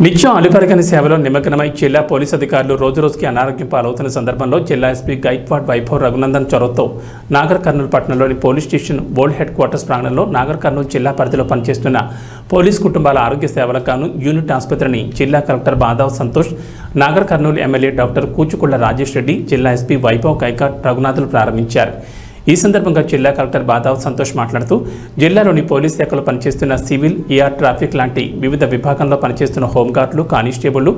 నిత్యం అలుపెరగని సేవలో నిమగ్నమై జిల్లా పోలీసు అధికారులు రోజురోజుకి అనారోగ్యం పాలవుతున్న సందర్భంలో జిల్లా ఎస్పీ గైక్వాడ్ వైభవ్ రఘునందన్ చొరవతో నాగర్ కర్నూలు పట్టణంలోని police station old head quarters ప్రాంగణంలో నాగర్ కర్నూలు జిల్లా పరిధిలో పనిచేస్తున్న పోలీసు కుటుంబాల ఆరోగ్య సేవలకు గాను యూనిట్ ఆసుపత్రిని జిల్లా collector Badav Santosh, Nagar Kurnool MLA doctor Kuchukulla Rajesh Reddy, జిల్లా ఎస్పీ వైభవ్ గైక్వాడ్ రఘునాథులు ప్రారంభించారు. ఈ సందర్భంగా జిల్లా కలెక్టర్ బాదావ్ సంతోష్ మాట్లాడుతూ జిల్లాలోని పోలీస్ శాఖలో పనిచేస్తున్న సివిల్, ఏఆర్, ట్రాఫిక్ లాంటి వివిధ విభాగంలో పనిచేస్తున్న హోంగార్డులు, కానిస్టేబుళ్లు,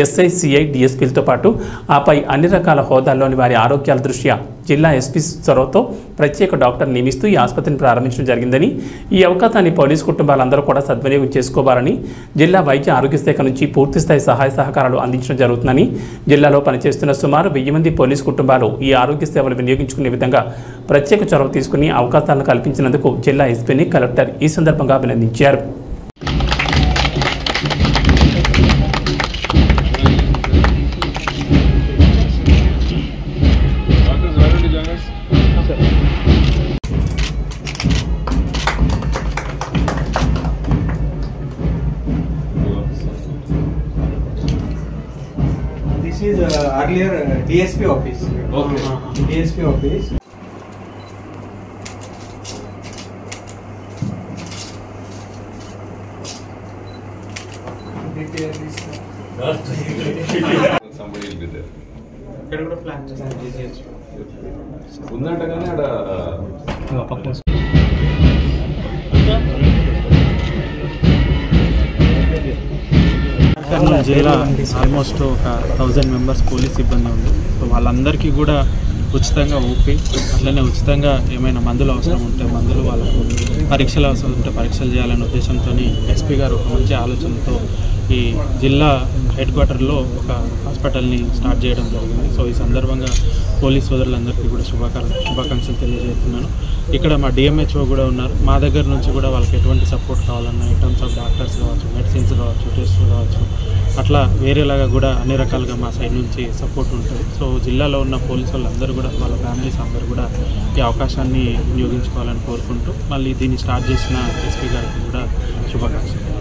ఎస్ఐ, సిఐ, డిఎస్పీలతో పాటు ఆపై అన్ని రకాల హోదాల్లోని వారి ఆరోగ్యాల దృష్ట్యా జిల్లా ఎస్పీ చొరవతో ప్రత్యేక డాక్టర్ నియమిస్తూ ఈ ఆసుపత్రిని ప్రారంభించడం జరిగిందని, ఈ అవకాశాన్ని పోలీసు కుటుంబాలందరూ కూడా సద్వినియోగం చేసుకోవాలని, జిల్లా వైద్య ఆరోగ్య శాఖ నుంచి పూర్తిస్థాయి సహాయ సహకారాలు అందించడం జరుగుతుందని, జిల్లాలో పనిచేస్తున్న సుమారు 1000 మంది పోలీసు కుటుంబాలు ఈ ఆరోగ్య సేవలు వినియోగించుకునే విధంగా ప్రత్యేక చొరవ తీసుకుని అవకాశాలను కల్పించినందుకు జిల్లా ఎస్పీని కలెక్టర్ ఈ సందర్భంగా అభినందించారు. This is earlier DSP office. Okay. DSP office. Somebody will be there. Can you plan this? ఉందంటగానే అక్కడ కర్నూలు జిల్లా ఆల్మోస్ట్ ఒక 1000 మెంబర్స్ పోలీస్ సిబ్బంది ఉంది. సో వాళ్ళందరికీ కూడా ఉచితంగా ఓపీ, అట్లనే ఉచితంగా ఏమైనా మందులు అవసరం ఉంటే మందులు, వాళ్ళకు పరీక్షలు అవసరం ఉంటే పరీక్షలు చేయాలనే ఉద్దేశంతో ఎస్పీ గారు ఒక మంచి ఆలోచనతో ఈ జిల్లా హెడ్ క్వార్టర్లో ఒక హాస్పిటల్ని స్టార్ట్ చేయడం జరిగింది. సో ఈ సందర్భంగా పోలీస్ సోదరులందరికీ కూడా శుభాకాంక్షలు తెలియజేస్తున్నాను. ఇక్కడ మా డిఎంహెచ్ఓ కూడా ఉన్నారు. మా దగ్గర నుంచి కూడా వాళ్ళకి ఎటువంటి సపోర్ట్ కావాలన్నా ఇన్ టర్మ్స్ ఆఫ్ డాక్టర్స్ కావచ్చు, మెడిసిన్స్ కావచ్చు, టెస్టులు కావచ్చు, అట్లా వేరేలాగా కూడా అన్ని రకాలుగా మా సైడ్ నుంచి సపోర్ట్ ఉంటుంది. సో జిల్లాలో ఉన్న పోలీసు వాళ్ళందరూ కూడా, వాళ్ళ ఫ్యామిలీస్ అందరూ కూడా ఈ అవకాశాన్ని వినియోగించుకోవాలని కోరుకుంటూ మళ్ళీ దీన్ని స్టార్ట్ చేసిన ఎస్పీ గారికి కూడా శుభాకాంక్షలు.